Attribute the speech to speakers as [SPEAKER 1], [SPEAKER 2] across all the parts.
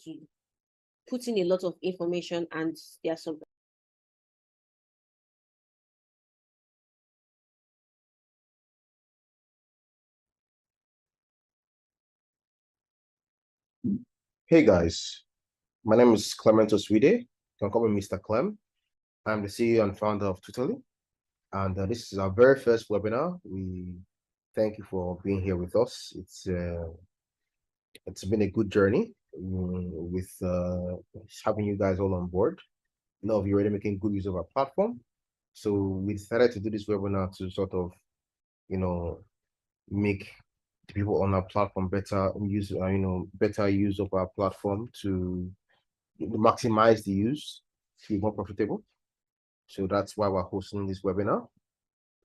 [SPEAKER 1] to put in a lot of information, and there are some
[SPEAKER 2] Hey guys, my name is Clement Oswide. You can call me Mr. Clem. I'm the CEO and founder of Tuturly, and this is our very first webinar. We thank you for being here with us. It's been a good journey with having you guys all on board. A lot of you already making good use of our platform, so we decided to do this webinar to sort of, make the people on our platform better use of our platform to maximize the use to be more profitable. So that's why we're hosting this webinar,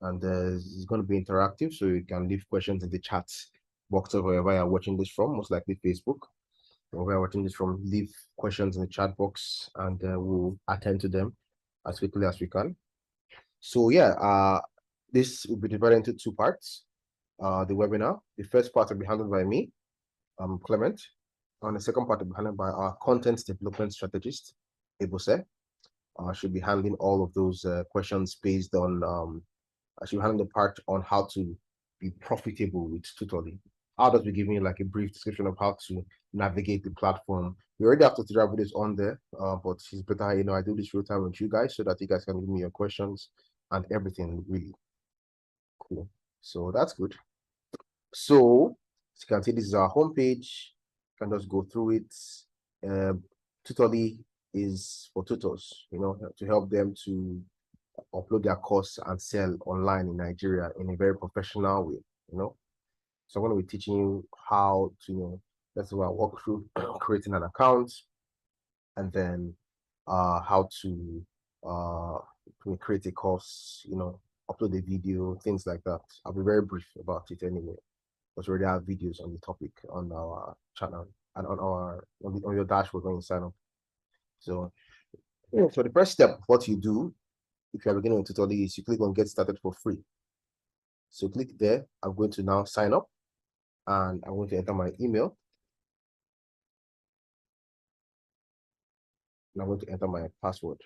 [SPEAKER 2] and it's going to be interactive, so you can leave questions in the chat box of wherever you're watching this from, most likely Facebook, or where you're watching this from. Leave questions in the chat box, and we'll attend to them as quickly as we can. So yeah, this will be divided into two parts. The webinar, the first part will be handled by me, Clement, and the second part will be handled by our content development strategist, Ebose. Should be handling all of those questions based on I should handle the part on how to be profitable with Tuturly. I'll just be giving you like a brief description of how to navigate the platform. We already have tutorial videos on there, but it's better, I do this real time with you guys so that you guys can give me your questions and everything. Really cool. So that's good. So as you can see, this is our homepage. You can just go through it. Tuturly is for tutors, to help them to upload their course and sell online in Nigeria in a very professional way, So I'm going to be teaching you how to, let's walk through creating an account, and then how to create a course, upload a video, things like that. I'll be very brief about it anyway, because we already have videos on the topic on our channel and on your dashboard when you sign up. So the first step, what you do if you are beginning with Tuturly, is you click on get started for free. So click there. I'm going to now sign up, and I'm going to enter my email. And I'm going to enter my password.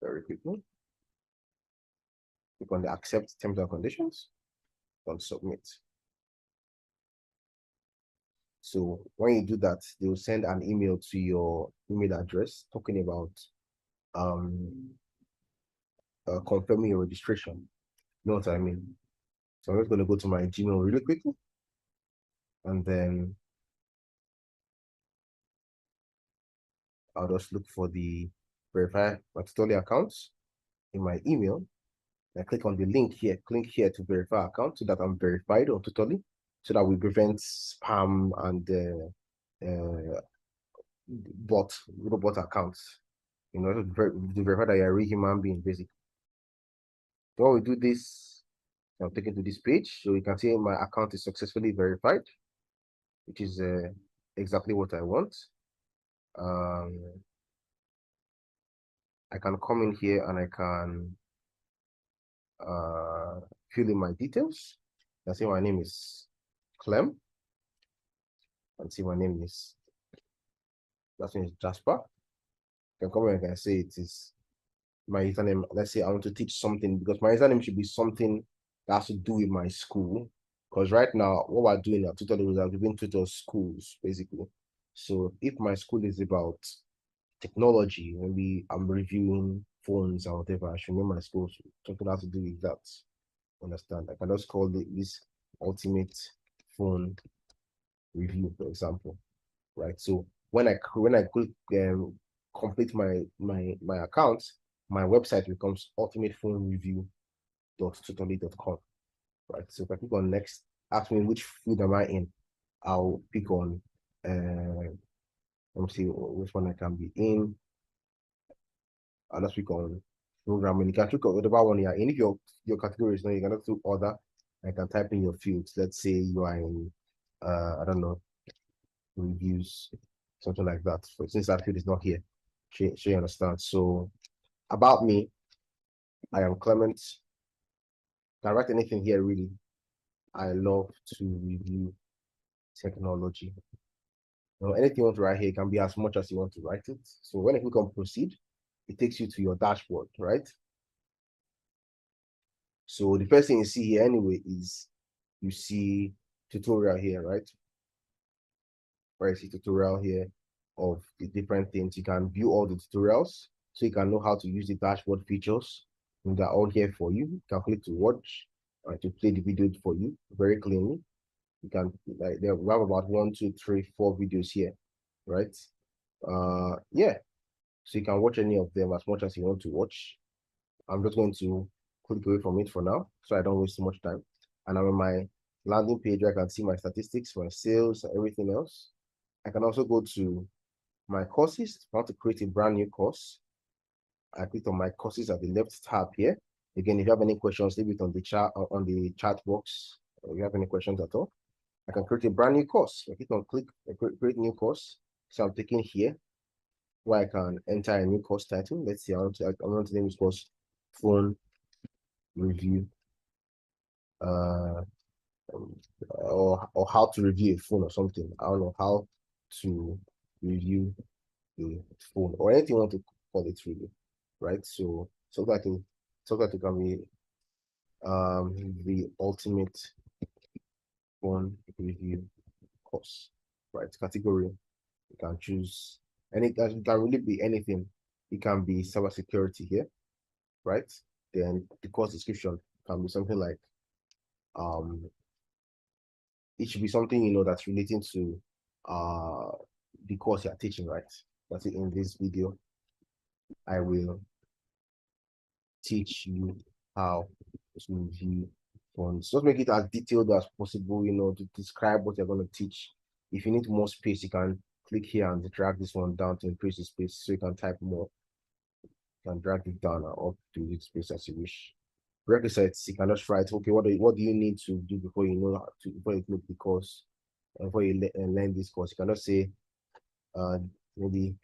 [SPEAKER 2] Very quickly. Click on the accept terms and conditions, and submit. So when you do that, they will send an email to your email address talking about confirming your registration. You know what I mean? So I'm just going to go to my Gmail really quickly, and then I'll just look for the verify my Tuturly accounts in my email. I click on the link here, click here to verify account, so that I'm verified on Tuturly, so that we prevent spam and robot accounts, to verify that you're a real human being, basically. So when we do this, I'm taken to this page, so you can see my account is successfully verified, which is exactly what I want. I can come in here and I can fill in my details. I see my name is Clem, and see my name is, last name is Jasper. You can come in and I can say it is my username. Let's say I want to teach something, because my username should be something that has to do with my school. Because right now, what we're doing at Tuturly is we're giving tutors schools, basically. So if my school is about technology, maybe I'm reviewing phones or whatever, I should name my school something that has to do with that. Understand? I can just call this ultimate phone review, for example. Right. So when I click complete my account, my website becomes ultimatephonereview.tuturly.com. Right. So if I click on next, ask me which field am I in, I'll pick on let me see which one I can be in. I'll just pick on programming. You can click on whatever one you are in. If your category is not, you can do other. I can type in your fields. Let's say you are in I don't know, reviews, something like that. But since that field is not here, she understands. So about me, I am Clement. Can write anything here really. I love to review technology. Anything you want to write here can be as much as you want to write it. So when you click on proceed, it takes you to your dashboard, right? So the first thing you see here anyway is you see tutorial here, right? Where you see tutorial here of the different things. You can view all the tutorials so you can know how to use the dashboard features. And they're all here for you. You can click to watch or to play the video for you very cleanly. You can like we have about 1, 2, 3, 4 videos here, right? Yeah. So you can watch any of them as much as you want to watch. I'm just going to click away from it for now so I don't waste too much time. And I'm on my landing page where I can see my statistics, my sales, and everything else. I can also go to my courses. If I want to create a brand new course, I click on my courses at the left tab here. Again, if you have any questions, leave it on the chat box. If you have any questions at all, I can create a brand new course. I click create new course. So I'm taking here where I can enter a new course title. Let's see, I want to name this course phone review, uh, or how to review a phone or something. I don't know how to review a phone or anything you want to call it really, right? So that it can be the ultimate phone review course, right? Category you can choose, and it can really be anything. It can be cybersecurity here, right? Then the course description can be something like it should be something that's relating to uh the course you're teaching, right? That's it. In this video, I will teach you how to review fonts. Just make it as detailed as possible, to describe what you're going to teach. If you need more space, you can click here and drag this one down to increase the space so you can type more. You can drag it down or up to the space as you wish. Requisites, you can just write, okay, what do you need to do before you know how to before you make the course, before you learn this course. You can just say maybe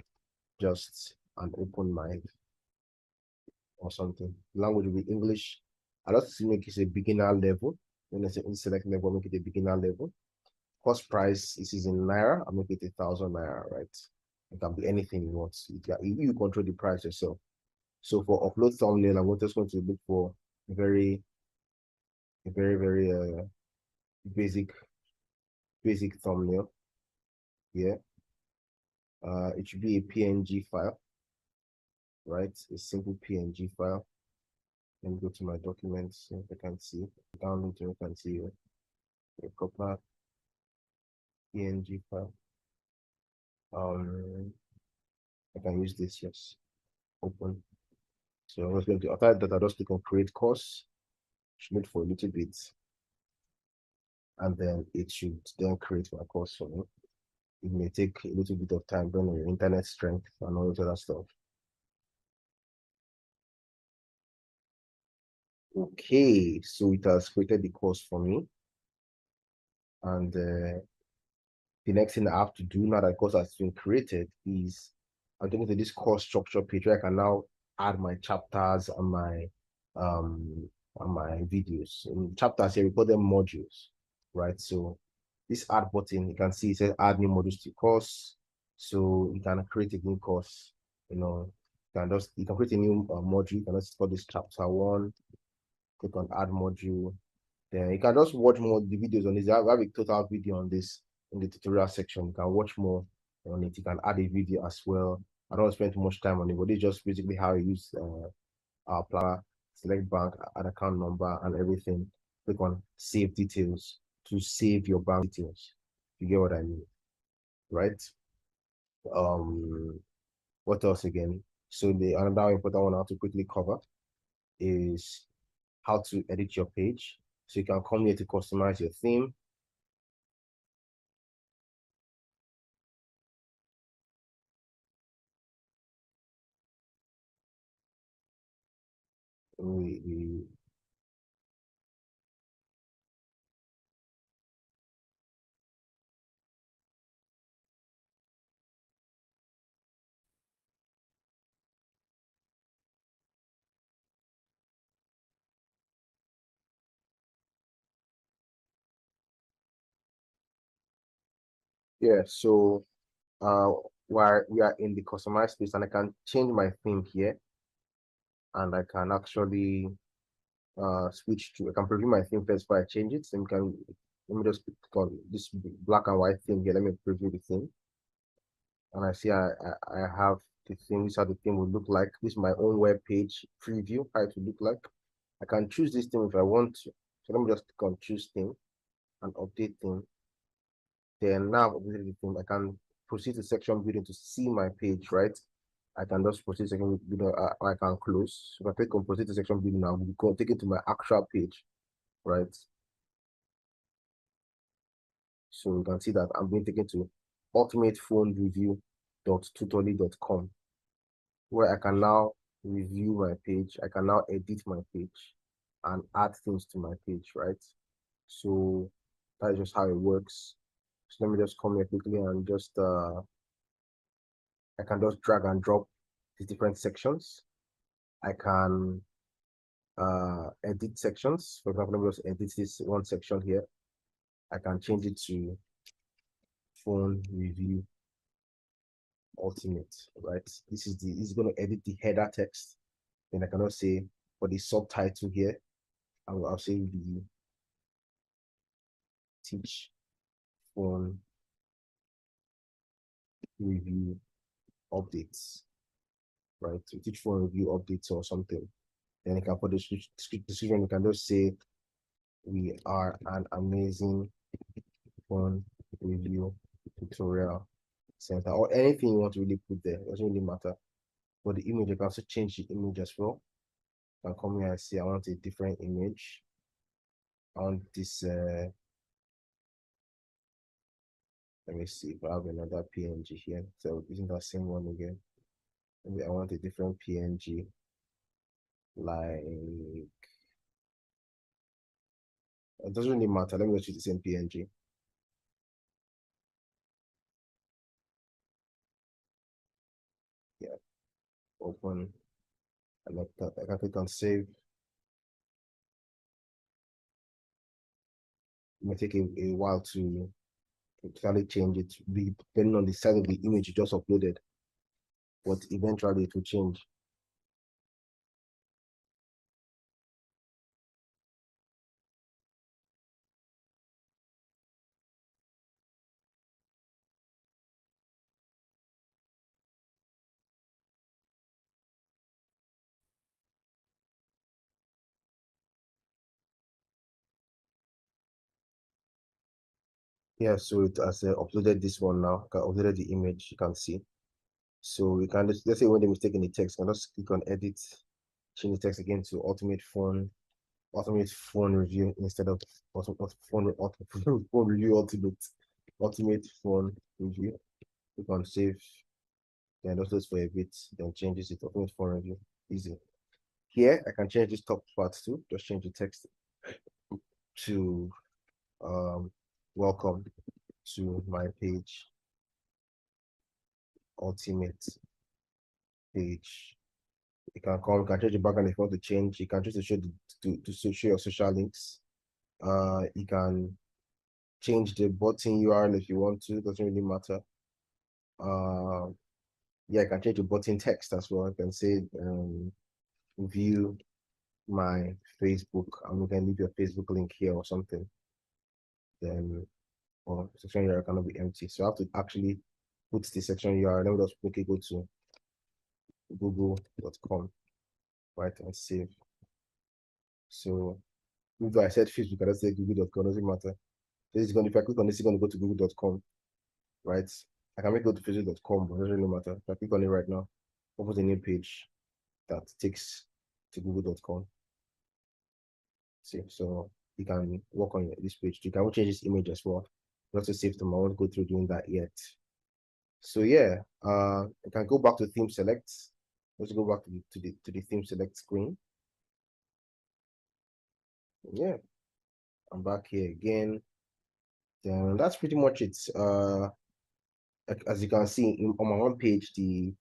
[SPEAKER 2] just an open mind or something. Language will be English. I just make it a beginner level. When I say select level, make it a beginner level. Cost price, this is in Naira. I'll make it 1,000 Naira, right? It can be anything you want. You control the price yourself. So for upload thumbnail, I'm just going to look for a very, very basic thumbnail. Yeah. It should be a PNG file, right? A simple PNG file. Let me go to my documents so I can see. Download so I can see a proper PNG file. I can use this, yes. Open. So I'm just going to after that, I just click on create course. Should wait for a little bit, and then it should then create my course for me. It may take a little bit of time depending on your internet strength and all that other stuff. Okay, so it has created the course for me, and the next thing I have to do now that course has been created is I'm taking to this course structure page where I can now add my chapters um and my videos. In chapters here we call them modules, right? So this add button, you can see it says add new modules to course. So you can create a new course, you can create a new module. You can just call this chapter 1, click on add module. Then you can just watch more the videos on this. I have a total video on this in the tutorial section. You can watch more on it. You can add a video as well. I don't spend too much time on it, but it's just basically how you use our plan, select bank, add account number, and everything. Click on save details to save your bank details. You get what I mean, right? What else again? So the another important one I have to quickly cover is how to edit your page. So you can come here to customize your theme. We Yeah, so where we are in the customized space, and I can change my theme here, and I can actually switch to, I can preview my theme first before I change it. So let me just click on this black and white theme here. Let me preview the theme, and I see I have the theme. This is how the theme would look like. This is my own web page preview, how it would look like. I can choose this theme if I want to. So let me just click on choose theme and update theme. Then now I've updated the theme, I can proceed to section building to see my page, right? I can just proceed to section building, or I can close. So if I click on proceed to section building now, we go take it to my actual page, right? So you can see that I'm being taken to ultimatephone.review.tuturly.com, where I can now review my page. I can now edit my page and add things to my page, right? So that is just how it works. So let me just come here quickly and just I can just drag and drop the different sections. I can edit sections. For example, let me just edit this one section here. I can change it to phone review ultimate, right? This is going to edit the header text. Then I cannot say for the subtitle here, I'll say the teach phone review updates, right? To teach phone review updates or something. Then I can put the description. You can just say we are an amazing phone review tutorial center, or anything you want to really put there. It doesn't really matter. For the image, you can also change the image as well. I can come here and say I want a different image. I want this let me see if I have another PNG here. So using that same one again. Maybe I want a different PNG, like it doesn't really matter. Let me just use the same PNG. Yeah, open. I like that. I can click on save. It may take a while to totally change it, depending on the size of the image you just uploaded, but eventually it will change. Yeah, so it has uploaded this one now. I can uploaded the image, you can see. So we can just, let's say when they mistake in the text, I can just click on edit, change the text again to ultimate phone review instead of phone review ultimate phone review. We can save, then just loads for a bit, then changes it ultimate phone review. Easy. Here I can change this top part too. Just change the text to welcome to my page, ultimate page. You can come, you can change the background if you want to change. You can choose to show show your social links. You can change the button URL if you want to, doesn't really matter. Yeah, I can change the button text as well. I can say view my Facebook, and we can leave your Facebook link here or something. Then or section URL cannot be empty. So I have to actually put the section URL. Let me just quickly go to google.com, right, and save. So if I said Facebook, I just say google.com, doesn't matter. This is going, if I click on this, it's going to go to google.com, right? I can make it go to facebook.com, but it doesn't really matter. If I click on it right now, open a new page that takes to google.com. See, so you can work on this page. You can change this image as well. Not to save them, I won't go through doing that yet. So yeah, I can go back to theme select. Let's go back to the theme select screen. Yeah, I'm back here again. Then that's pretty much it. As you can see on my one page, the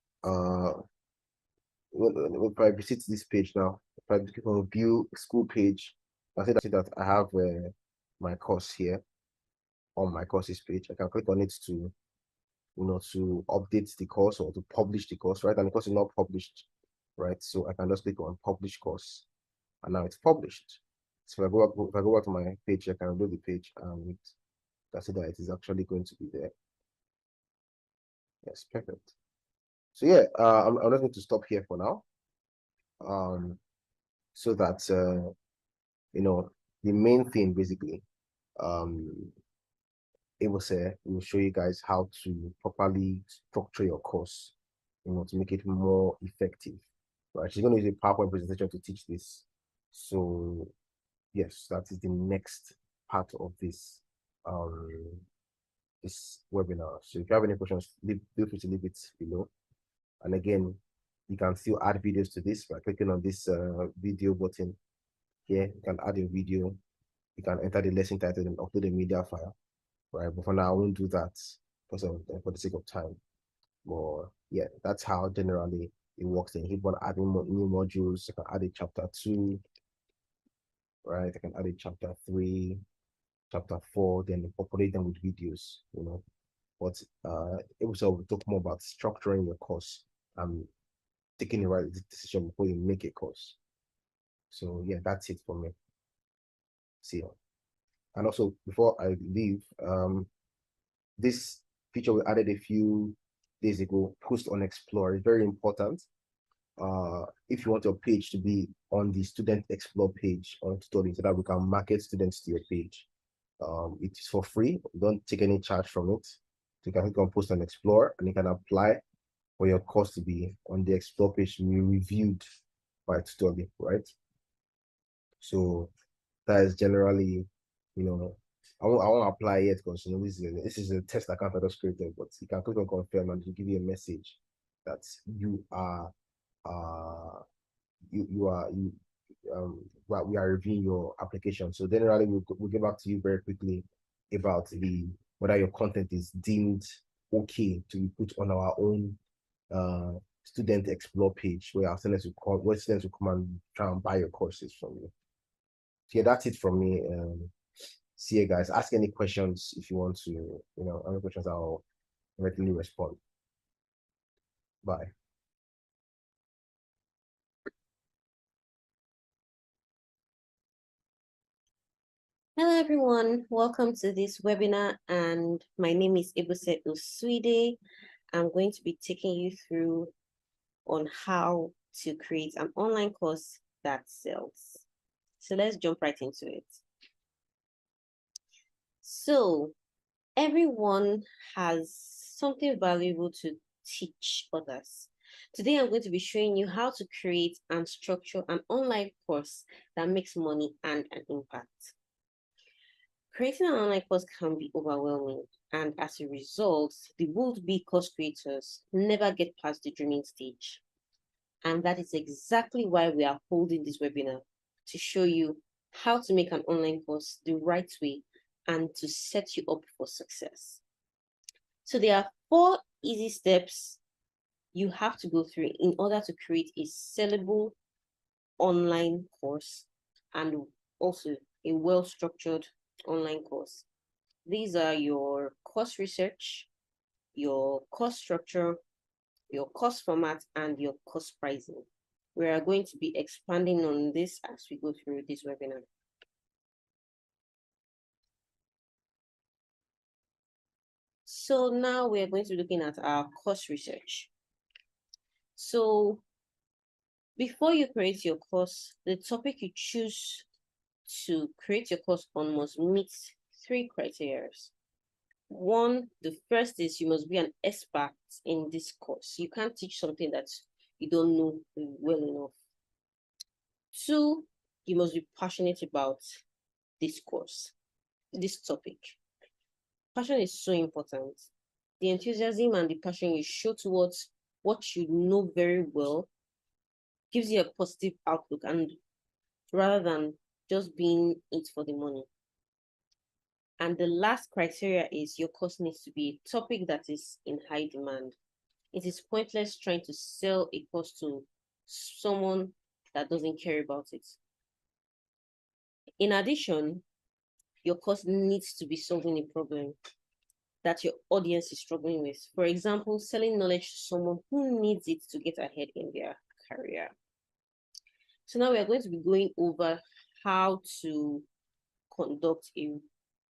[SPEAKER 2] if I visit this page now, if I click on view school page, I see that I have my course here. on my courses page. I can click on it to, to update the course or to publish the course, right? And the course is not published, right? So I can just click on publish course, and now it's published. So if I go back to my page, I can load the page, and that's it, that it is actually going to be there. Yes, perfect. So yeah, I'm not going to stop here for now. So that the main thing basically, it will show you guys how to properly structure your course, to make it more effective. Right? She's going to use a PowerPoint presentation to teach this. So yes, that is the next part of this this webinar. So if you have any questions, feel free to leave it below. And again, you can still add videos to this by clicking on this video button here. You can add a video. You can enter the lesson title and upload a media file, right? But for now, I won't do that because for the sake of time. But yeah, that's how generally it works. Then keep on adding new modules. You can add a chapter 2, right? I can add a chapter 3, chapter 4, then populate them with videos, But it will talk more about structuring your course and taking the right decision before you make a course. So yeah, that's it for me. See you. And also, before I leave, this feature we added a few days ago, post on Explore, is very important. If you want your page to be on the Student Explore page on Tuturly, so that we can market students to your page. It is for free. We don't take any charge from it. So you can click on Post on Explore, and you can apply for your course to be on the Explore page to be reviewed by Tuturly, right? So that is generally, I won't apply yet because this is a test account I just created, but you can click on confirm and it will give you a message that you are we are reviewing your application. So generally we'll get back to you very quickly about whether your content is deemed okay to be put on our own student explore page where our students will come and try and buy your courses from you. So yeah, that's it from me. See you guys. Ask any questions if you want to, any questions, I'll readily respond. Bye.
[SPEAKER 1] Hello everyone, welcome to this webinar, and my name is Ebuse Uswide. I'm going to be taking you through on how to create an online course that sells. So let's jump right into it. So everyone has something valuable to teach others. Today, I'm going to be showing you how to create and structure an online course that makes money and an impact. Creating an online course can be overwhelming, and as a result, the would-be course creators never get past the dreaming stage. And that is exactly why we are holding this webinar, to show you how to make an online course the right way and to set you up for success. So there are 4 easy steps you have to go through in order to create a sellable online course and also a well-structured online course. These are your course research, your course structure, your course format, and your course pricing. We are going to be expanding on this as we go through this webinar. So now we are going to be looking at our course research. So before you create your course, the topic you choose to create your course on must meet 3 criteria. One, the first is you must be an expert in this course. You can't teach something that you don't know well enough. 2, you must be passionate about this course, this topic. Passion is so important. The enthusiasm and the passion you show towards what you know very well gives you a positive outlook, and rather than just being it for the money. And the last criteria is your course needs to be a topic that is in high demand. It is pointless trying to sell a course to someone that doesn't care about it. In addition, your course needs to be solving a problem that your audience is struggling with. For example, selling knowledge to someone who needs it to get ahead in their career. So now we are going to be going over how to conduct a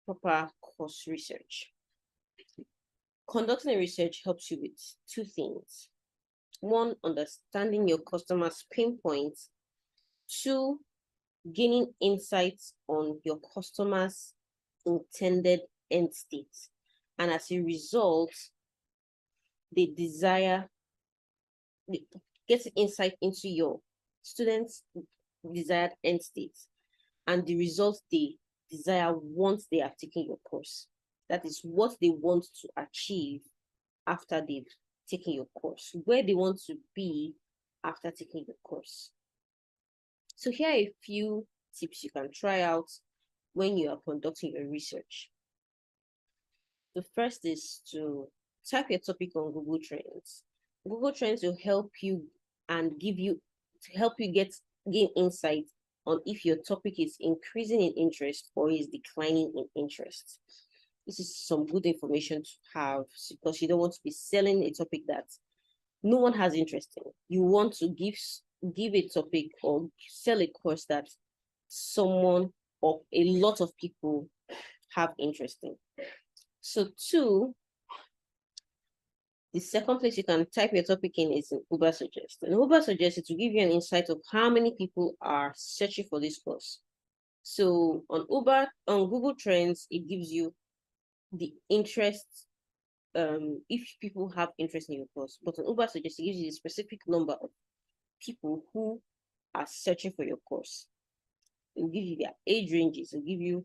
[SPEAKER 1] proper course research. Conducting a research helps you with two things. One, understanding your customers' pain points. Two, gaining insights on your customers' intended end state. And as a result, they desire, get insight into your students' desired end state and the results they desire once they have taken your course. That is what they want to achieve after they've taken your course, where they want to be after taking your course. So here are a few tips you can try out when you are conducting your research. The first is to type your topic on Google Trends. Google Trends will help you and gain insight on if your topic is increasing in interest or is declining in interest. This is some good information to have because you don't want to be selling a topic that no one has interest in. You want to give a topic or sell a course that someone or a lot of people have interest in. So two, the second place you can type your topic in is in Ubersuggest. And Ubersuggest, it will give you an insight of how many people are searching for this course. So on Google Trends, it gives you the interest, if people have interest in your course. But on Ubersuggest, it gives you the specific number of people who are searching for your course. It will give you their age ranges. It will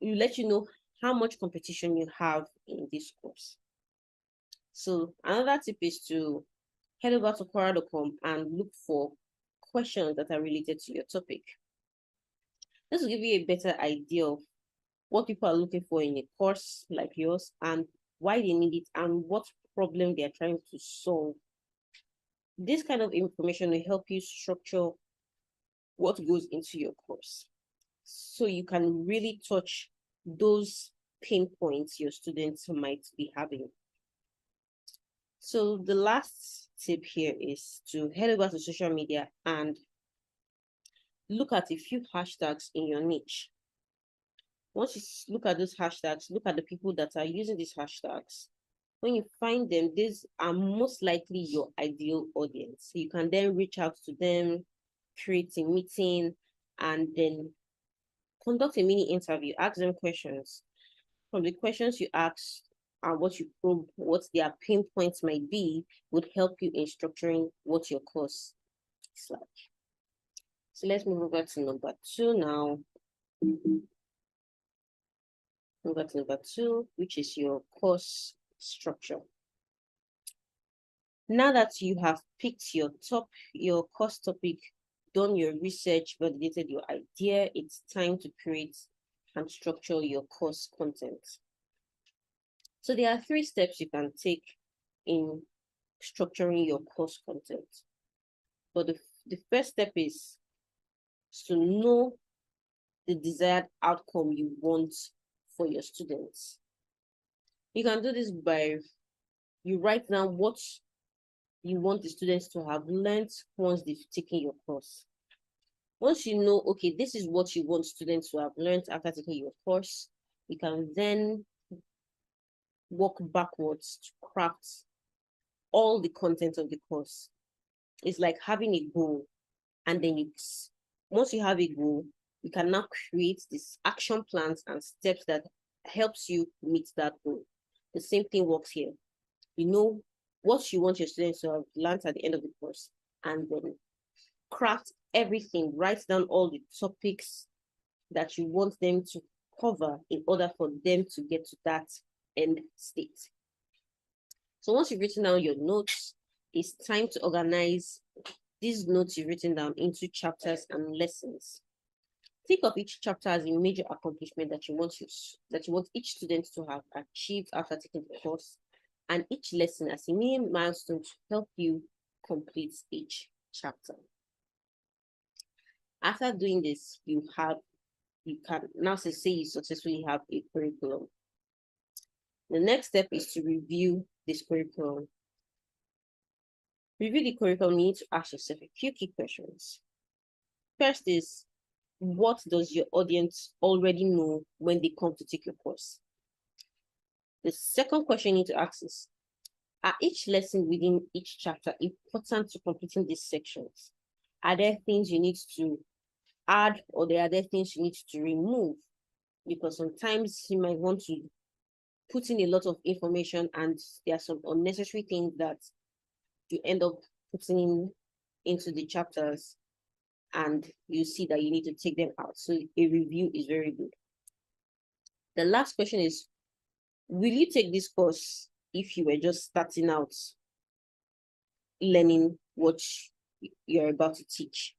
[SPEAKER 1] let you know how much competition you have in this course. So another tip is to head over to Quora.com and look for questions that are related to your topic. This will give you a better idea of what people are looking for in a course like yours and why they need it and what problem they are trying to solve. This kind of information will help you structure what goes into your course, so you can really touch those pain points your students might be having. So the last tip here is to head over to social media and look at a few hashtags in your niche. Once you look at those hashtags, look at the people that are using these hashtags. When you find them, these are most likely your ideal audience. You can then reach out to them, create a meeting, and then conduct a mini interview. Ask them questions. From the questions you ask and what you probe, what their pain points might be, would help you in structuring what your course is like. So let's move over to number two now. Over to number two, which is your course structure. Now that you have picked your course topic, done your research, validated your idea, it's time to create and structure your course content. So there are 3 steps you can take in structuring your course content. But the first step is to know the desired outcome you want for your students. You can do this by you write down what you want the students to have learned once they've taken your course. Once you know, okay, this is what you want students to have learned after taking your course, you can then work backwards to craft all the content of the course. It's like having a goal, and then once you have a goal, you can now create these action plans and steps that helps you meet that goal. The same thing works here. You know what you want your students to have learned at the end of the course, and then craft everything, write down all the topics that you want them to cover in order for them to get to that end state. So once you've written down your notes, it's time to organize these notes you've written down into chapters and lessons. Think of each chapter as a major accomplishment that you want each student to have achieved after taking the course, and each lesson as a mini milestone to help you complete each chapter. After doing this, you have you can now say you successfully have a curriculum. The next step is to review this curriculum. Review the curriculum, you need to ask yourself a few key questions. First is, what does your audience already know when they come to take your course? The second question you need to ask is, are each lesson within each chapter important to completing these sections? Are there things you need to add, or are there things you need to remove? Because sometimes you might want to put in a lot of information and there are some unnecessary things that you end up putting into the chapters and you see that you need to take them out. So a review is very good. The last question is, will you take this course if you were just starting out learning what you're about to teach?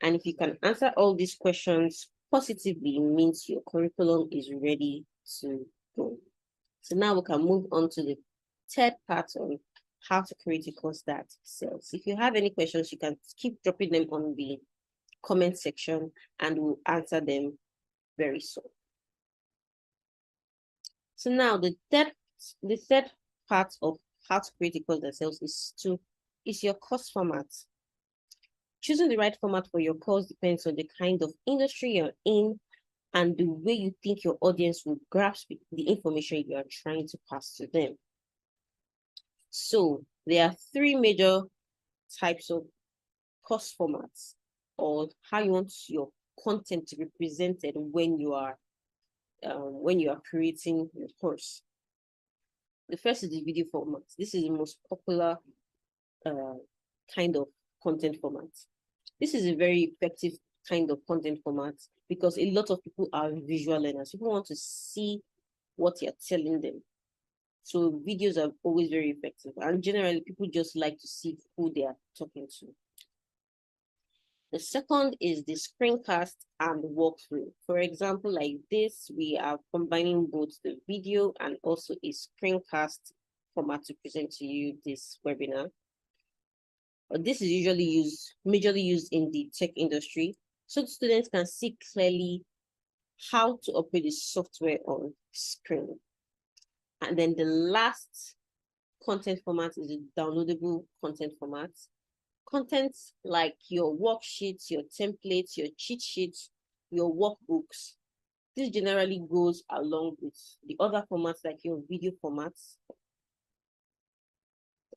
[SPEAKER 1] And if you can answer all these questions positively, it means your curriculum is ready to go. So now we can move on to the third part on how to create a course that sells. If you have any questions, you can keep dropping them on the comment section and we'll answer them very soon. So now the third part of how to create a course that sells is your course format. Choosing the right format for your course depends on the kind of industry you're in and the way you think your audience will grasp the information you are trying to pass to them. So there are three major types of course formats, or how you want your content to be presented when you are creating your course. The first is the video format. This is the most popular kind of content format. This is a very effective kind of content format because a lot of people are visual learners. People want to see what you're telling them. So videos are always very effective. And generally, people just like to see who they are talking to. The second is the screencast and walkthrough. For example, like this, we are combining both the video and also a screencast format to present to you this webinar. This is majorly used in the tech industry, so the students can see clearly how to operate the software on screen. And then the last content format is a downloadable content format. Content like your worksheets, your templates, your cheat sheets, your workbooks. This generally goes along with the other formats like your video formats.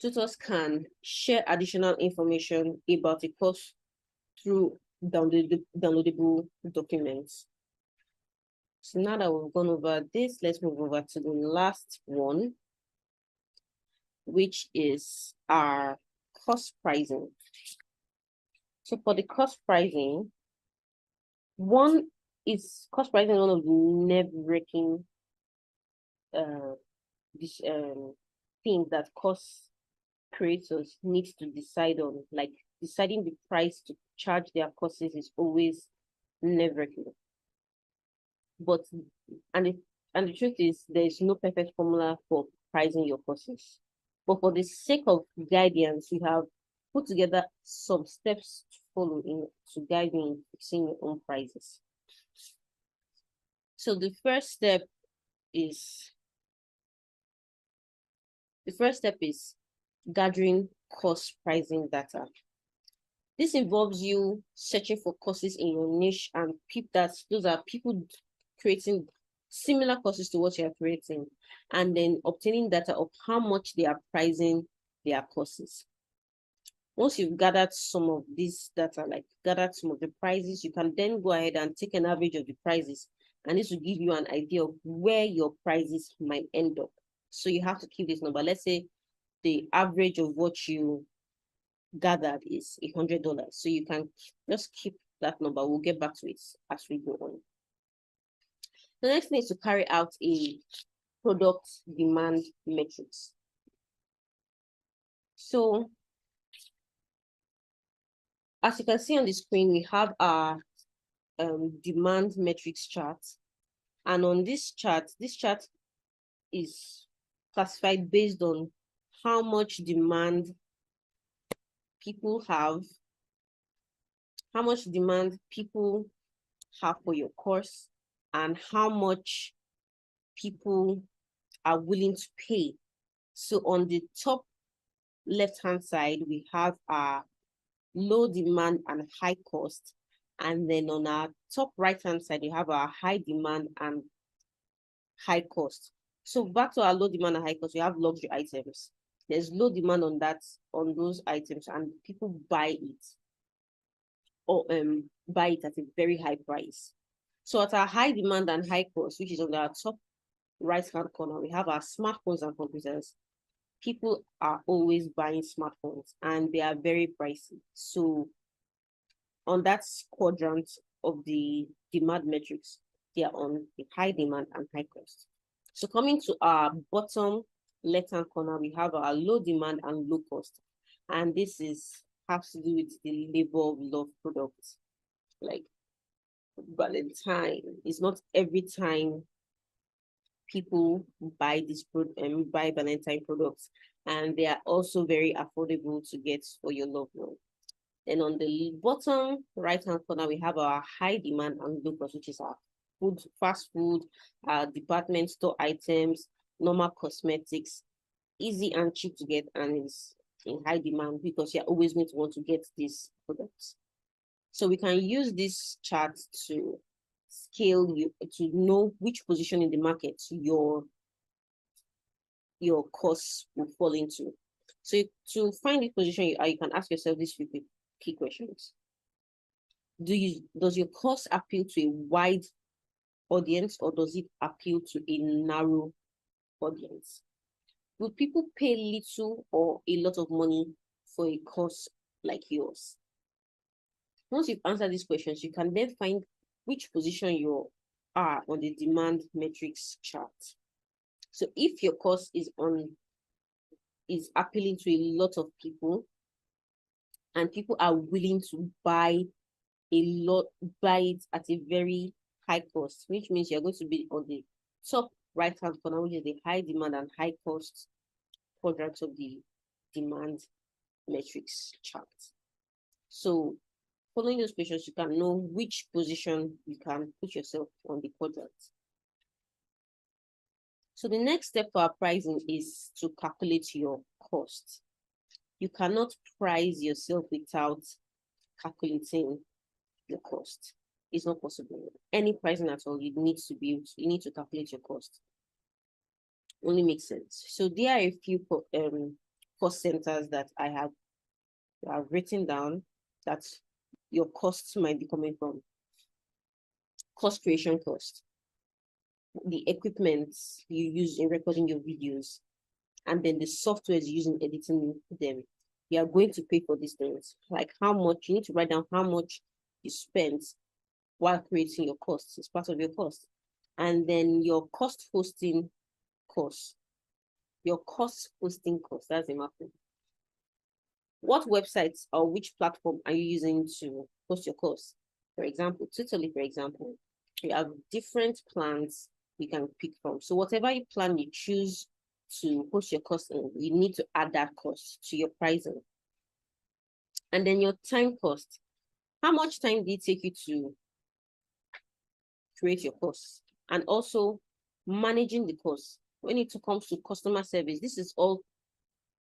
[SPEAKER 1] Tutors can share additional information about a course through downloadable documents. So now that we've gone over this, let's move over to the last one, which is our cost pricing. So for the cost pricing, cost pricing is one of the nerve-wracking things that course creators need to decide on. Like deciding the price to charge their courses is always nerve-wracking. But the truth is there is no perfect formula for pricing your courses. But for the sake of guidance, we have put together some steps to follow to guide you in fixing your own prices. So the first step is gathering course pricing data. This involves you searching for courses in your niche and those are people creating similar courses to what you are creating, and then obtaining data of how much they are pricing their courses. Once you've gathered some of this data, like gathered some of the prices, you can then go ahead and take an average of the prices, and this will give you an idea of where your prices might end up. So you have to keep this number. Let's say the average of what you gathered is $100. So you can just keep that number. We'll get back to it as we go on. The next thing is to carry out a product demand matrix. So as you can see on the screen, we have our demand metrics chart. And on this chart is classified based on how much demand people have, how much demand people have for your course and how much people are willing to pay. So on the top left-hand side, we have our low demand and high cost. And then on our top right-hand side, we have our high demand and high cost. So back to our low demand and high cost, we have luxury items. There's low demand on those items, and people buy it or buy it at a very high price. So at our high demand and high cost, which is on our top right-hand corner, we have our smartphones and computers. People are always buying smartphones and they are very pricey. So on that quadrant of the demand metrics, they are on the high demand and high cost. So coming to our bottom left-hand corner, we have our low demand and low cost. And this has to do with the labor of love products. Like Valentine, it's not every time people buy buy Valentine products, and they are also very affordable to get for your loved one. Then on the bottom right-hand corner, we have our high demand and low cost, which is our food, fast food, department store items, normal cosmetics, easy and cheap to get, and is in high demand because you're always going to want to get these products. So we can use this chart to scale you to know which position in the market your costs will fall into. So to find the position you are, you can ask yourself these few key questions. Does your course appeal to a wide audience, or does it appeal to a narrow audience? Will people pay little or a lot of money for a course like yours? Once you've answered these questions, you can then find which position you are on the demand metrics chart. So if your course is appealing to a lot of people, and people are willing to buy it at a very high cost, which means you're going to be on the top right-hand corner, which is the high demand and high cost quadrant of the demand metrics chart. So following those questions, you can know which position you can put yourself on the quadrant. So the next step for our pricing is to calculate your cost. You cannot price yourself without calculating your cost. It's not possible. Any pricing at all, you need to calculate your cost. Only makes sense. So there are a few cost centers that I have written down that your costs might be coming from. Cost creation cost, the equipment you use in recording your videos, and then the software you use in editing them. You are going to pay for these things. Like how much, you need to write down how much you spent while creating your costs. It's part of your cost. And then your cost hosting cost. Your cost hosting cost, that's a matter. What websites or which platform are you using to host your course? For example, Tuturly, for example, you have different plans you can pick from. So whatever plan you choose to host your course in, you need to add that cost to your pricing. And then your time cost. How much time did it take you to create your course? And also managing the course. When it comes to customer service, this is all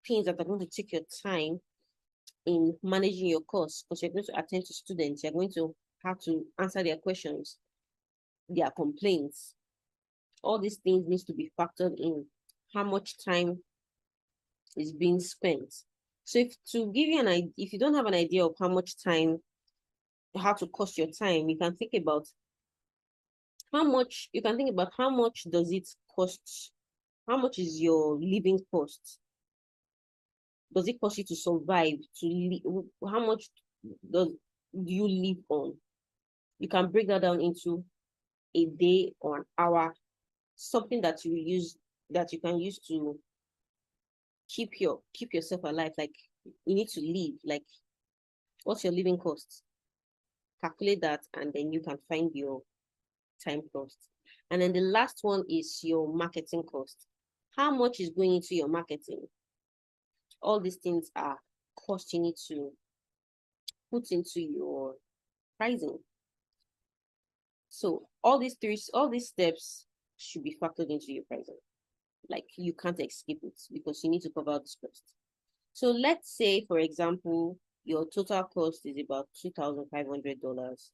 [SPEAKER 1] things that are going to take your time in managing your course, because you're going to attend to students, you're going to have to answer their questions, their complaints. All these things needs to be factored in. How much time is being spent? So to give you an idea, if you don't have an idea of how much time, how to cost your time, you can think about how much does it cost? How much is your living cost? Does it cost you to survive? How much do you live on? You can break that down into a day or an hour, something that you can use to keep yourself alive. Like you need to live. Like, what's your living cost? Calculate that, and then you can find your time cost. And then the last one is your marketing cost. How much is going into your marketing? All these things are costs you need to put into your pricing. So all these steps should be factored into your pricing. Like you can't escape it because you need to cover this cost. So let's say, for example, your total cost is about $2,500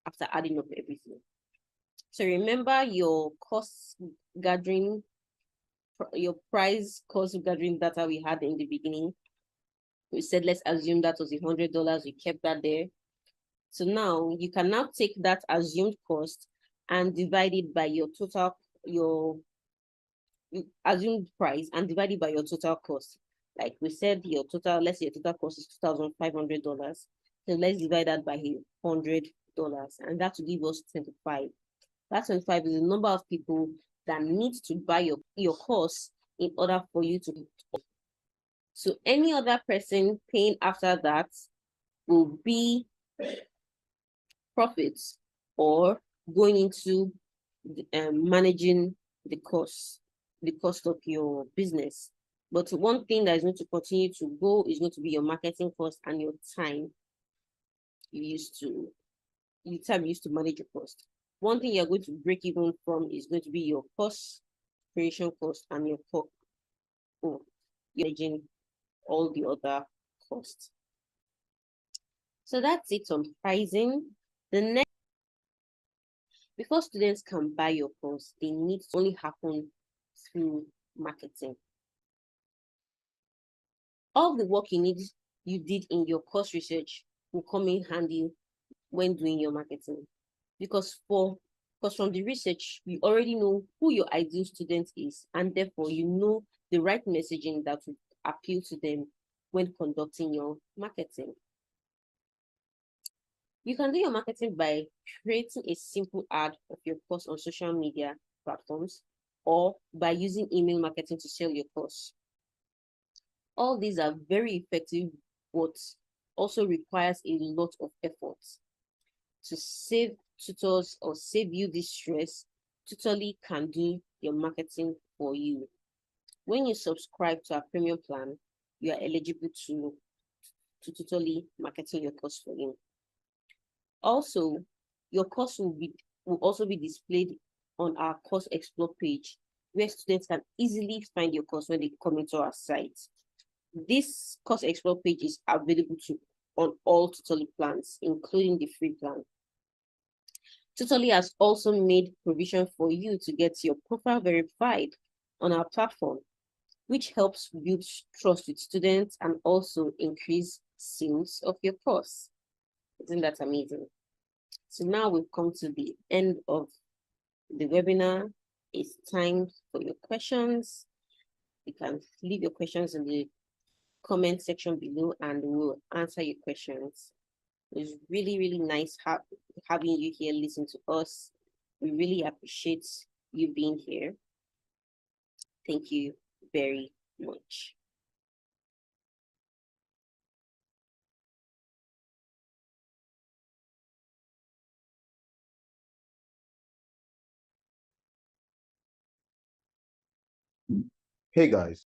[SPEAKER 1] after adding up everything. So remember your cost gathering, your price cost gathering data we had in the beginning. We said let's assume that was $100. We kept that there. So now you can now take that assumed cost and divide it by your assumed price and divide it by your total cost. Like we said, let's say your total cost is $2,500. So let's divide that by $100, and that will give us 25. That 25 is the number of people that need to buy your course in order for you to. So any other person paying after that will be profits or going into managing the cost of your business. But one thing that is going to continue to go is going to be your marketing cost and your time you used to manage your cost. One thing you're going to break even from is going to be your cost, creation cost, and your cost. Oh, you're managing all the other costs. So that's it on pricing. The next, before students can buy your course, they need to only happen through marketing. All the work you did in your course research will come in handy when doing your marketing. Because from the research, you already know who your ideal student is, and therefore you know the right messaging that will appeal to them when conducting your marketing. You can do your marketing by creating a simple ad of your course on social media platforms or by using email marketing to sell your course. All these are very effective, but also requires a lot of effort. To save tutors or save you this stress, Tuturly can do your marketing for you. When you subscribe to our premium plan, you are eligible to Tuturly marketing your course for you. Also, your course will also be displayed on our course explore page, where students can easily find your course when they come into our site. This course explore page is available on all Tutorly plans, including the free plan. Tutorly has also made provision for you to get your profile verified on our platform, which helps build trust with students and also increase sales of your course. Isn't that amazing? So now we've come to the end of the webinar. It's time for your questions. You can leave your questions in the comment section below and we'll answer your questions. It's really, really nice having you here listen to us. We really appreciate you being here. Thank you very much.
[SPEAKER 2] Hey guys.